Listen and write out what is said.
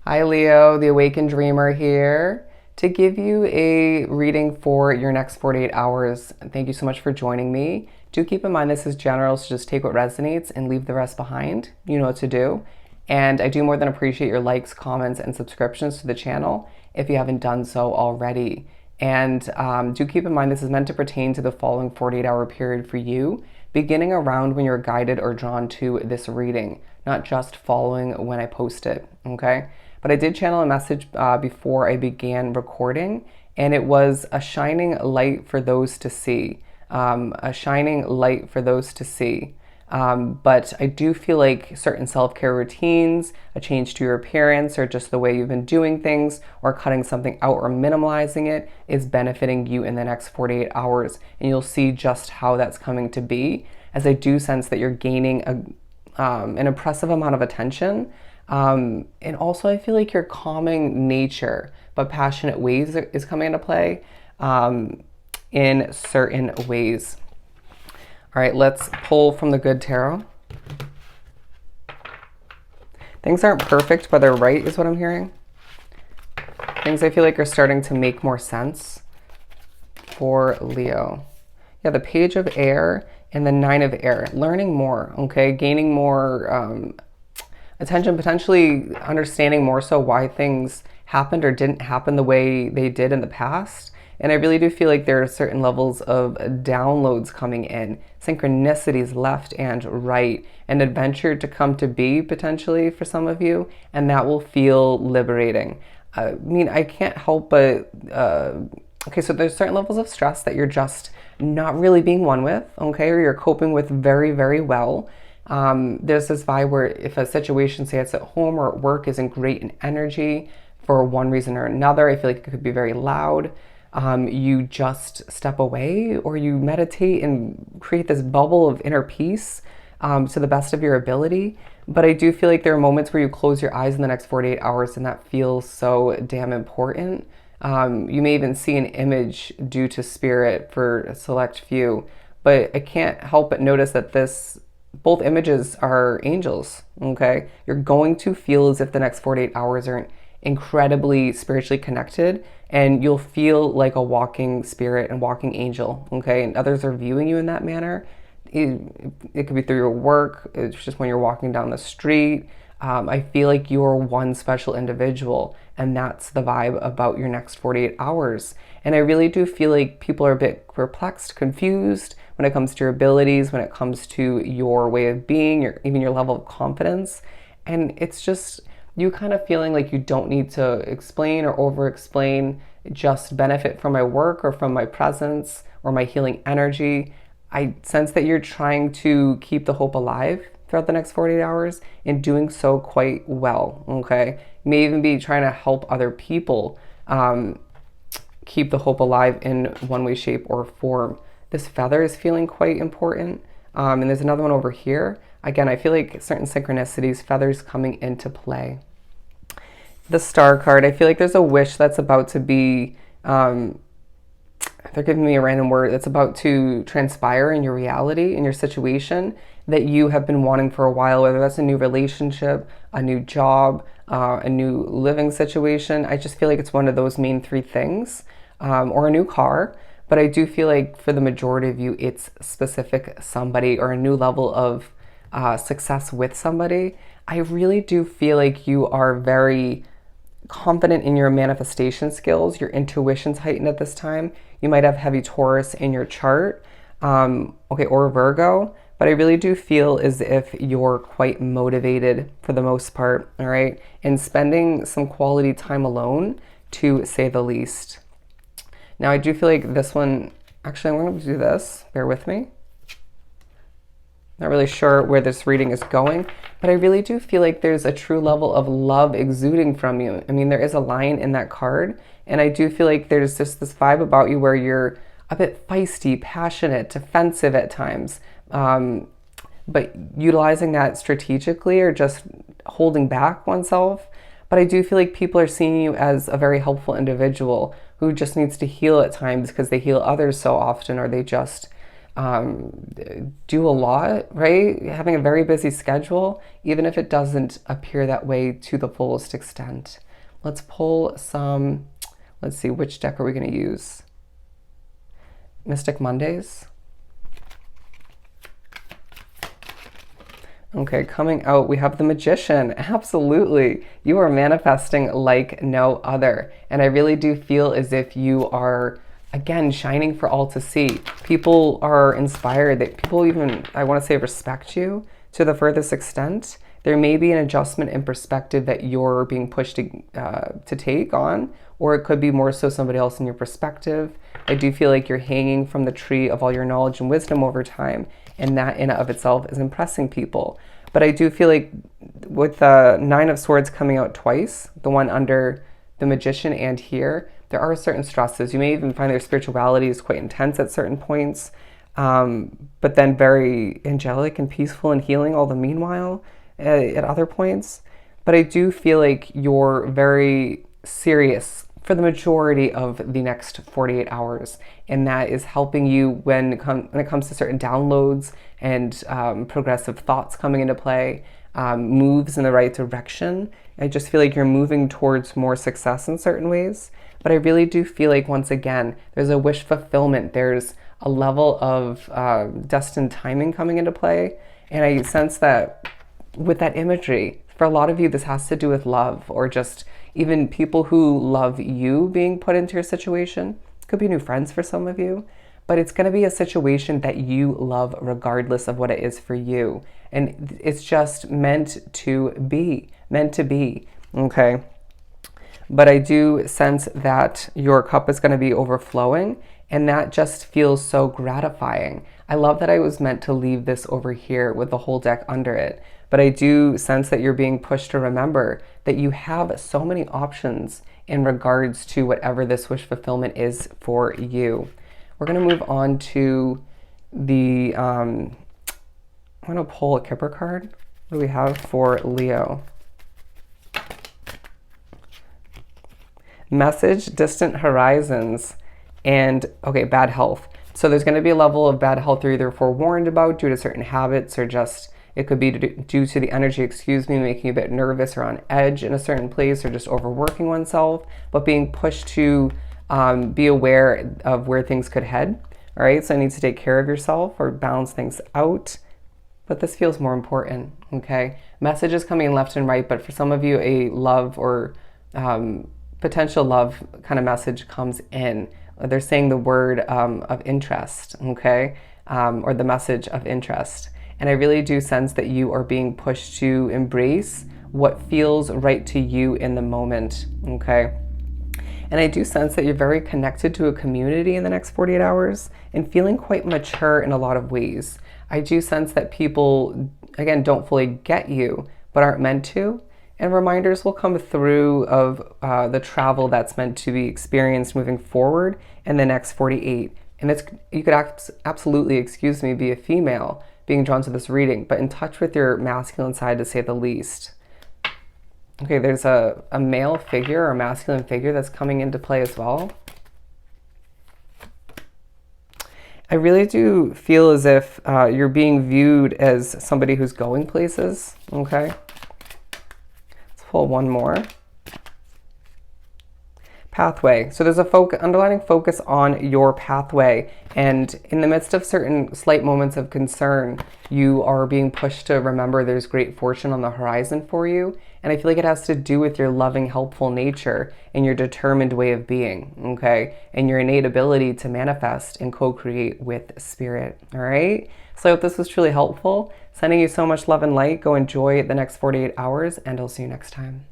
Hi Leo, the Awakened Dreamer here to give you a reading for your next 48 hours. Thank you so much for joining me. Do keep in mind this is general, so just take what resonates and leave the rest behind. You know what to do. And I do more than appreciate your likes, comments, and subscriptions to the channel if you haven't done so already. And do keep in mind this is meant to pertain to the following 48-hour period for you, beginning around when you're guided or drawn to this reading, not just following when I post it, okay? But I did channel a message before I began recording, and it was a shining light for those to see. A shining light for those to see. But I do feel like certain self-care routines, a change to your appearance, or just the way you've been doing things, or cutting something out or minimalizing it is benefiting you in the next 48 hours. And you'll see just how that's coming to be, as I do sense that you're gaining an impressive amount of attention. And also I feel like your calming nature but passionate ways is coming into play in certain ways. All right, let's pull from the Good Tarot. Things aren't perfect, but they're right is what I'm hearing. Things I feel like are starting to make more sense for Leo. Yeah, the Page of Air and the Nine of Air. Learning more, okay? Gaining more attention, potentially understanding more so why things happened or didn't happen the way they did in the past. And I really do feel like there are certain levels of downloads coming in, synchronicities left and right, an adventure to come to be potentially for some of you, and that will feel liberating. I mean, I can't help but, okay, so there's certain levels of stress that you're just not really being one with, okay, or you're coping with very, very well. There's this vibe where if a situation, say it's at home or at work, isn't great in energy for one reason or another, I feel like it could be very loud. You just step away or you meditate and create this bubble of inner peace to the best of your ability. But I do feel like there are moments where you close your eyes in the next 48 hours and that feels so damn important. You may even see an image due to spirit for a select few, but I can't help but notice that both images are angels, okay? You're going to feel as if the next 48 hours are incredibly spiritually connected, and you'll feel like a walking spirit and walking angel, okay? And others are viewing you in that manner. It could be through your work, it's just when you're walking down the street. I feel like you're one special individual, and that's the vibe about your next 48 hours. And I really do feel like people are a bit perplexed, confused when it comes to your abilities, when it comes to your way of being, even your level of confidence. And it's just you kind of feeling like you don't need to explain or over-explain, just benefit from my work or from my presence or my healing energy. I sense that you're trying to keep the hope alive throughout the next 48 hours and doing so quite well, okay? You may even be trying to help other people keep the hope alive in one way, shape, or form. This feather is feeling quite important. And there's another one over here. Again, I feel like certain synchronicities, feathers coming into play. The Star card, I feel like there's a wish that's about to be, they're giving me a random word, that's about to transpire in your reality, in your situation that you have been wanting for a while, whether that's a new relationship, a new job, a new living situation. I just feel like it's one of those main three things, or a new car. But I do feel like for the majority of you, it's specific somebody or a new level of success with somebody. I really do feel like you are very confident in your manifestation skills. Your intuition's heightened at this time. You might have heavy Taurus in your chart, okay, or Virgo. But I really do feel as if you're quite motivated for the most part, all right? And spending some quality time alone, to say the least. Now, I do feel like this one, actually, I'm going to do this. Bear with me. Not really sure where this reading is going, but I really do feel like there's a true level of love exuding from you. I mean, there is a line in that card, and I do feel like there's just this vibe about you where you're a bit feisty, passionate, defensive at times, but utilizing that strategically or just holding back oneself. But I do feel like people are seeing you as a very helpful individual who just needs to heal at times because they heal others so often, or they just do a lot, right? Having a very busy schedule, even if it doesn't appear that way to the fullest extent. Let's pull some, let's see, which deck are we going to use? Mystic Mondays. Okay, coming out, we have the Magician. Absolutely. You are manifesting like no other. And I really do feel as if you are, again, shining for all to see. People are inspired, that people even, I want to say, respect you to the furthest extent. There may be an adjustment in perspective that you're being pushed to take on, or it could be more so somebody else in your perspective. I do feel like you're hanging from the tree of all your knowledge and wisdom over time, and that in and of itself is impressing people. But I do feel like with the Nine of Swords coming out twice, the one under the Magician and here, there are certain stresses. You may even find their spirituality is quite intense at certain points, but then very angelic and peaceful and healing all the meanwhile at other points. But I do feel like you're very serious for the majority of the next 48 hours. And that is helping you when it comes to certain downloads and progressive thoughts coming into play, moves in the right direction. I just feel like you're moving towards more success in certain ways. But I really do feel like, once again, there's a wish fulfillment. There's a level of destined timing coming into play. And I sense that with that imagery, for a lot of you, this has to do with love, or just even people who love you being put into your situation. Could be new friends for some of you, but it's going to be a situation that you love regardless of what it is for you. And it's just meant to be, okay? But I do sense that your cup is going to be overflowing, and that just feels so gratifying. I love that I was meant to leave this over here with the whole deck under it. But I do sense that you're being pushed to remember that you have so many options in regards to whatever this wish fulfillment is for you. We're going to move on to the, I'm going to pull a Kipper card. What do we have for Leo? Message, distant horizons, and, okay, bad health. So there's going to be a level of bad health you're either forewarned about due to certain habits, or just it could be due to the energy, making you a bit nervous or on edge in a certain place, or just overworking oneself, but being pushed to be aware of where things could head. All right, so I need to take care of yourself or balance things out. But this feels more important, okay? Messages coming in left and right, but for some of you, a love or potential love kind of message comes in. They're saying the word of interest, okay? Or the message of interest. And I really do sense that you are being pushed to embrace what feels right to you in the moment, okay? And I do sense that you're very connected to a community in the next 48 hours and feeling quite mature in a lot of ways. I do sense that people, again, don't fully get you, but aren't meant to. And reminders will come through of the travel that's meant to be experienced moving forward in the next 48. And you could absolutely, be a female being drawn to this reading, but in touch with your masculine side, to say the least. Okay, there's a male figure or a masculine figure that's coming into play as well. I really do feel as if you're being viewed as somebody who's going places, okay? Let's pull one more. Pathway. So there's a underlying focus on your pathway, and in the midst of certain slight moments of concern, you are being pushed to remember there's great fortune on the horizon for you. And I feel like it has to do with your loving, helpful nature and your determined way of being, okay? And your innate ability to manifest and co-create with spirit, all right? So I hope this was truly helpful. Sending you so much love and light. Go enjoy the next 48 hours, and I'll see you next time.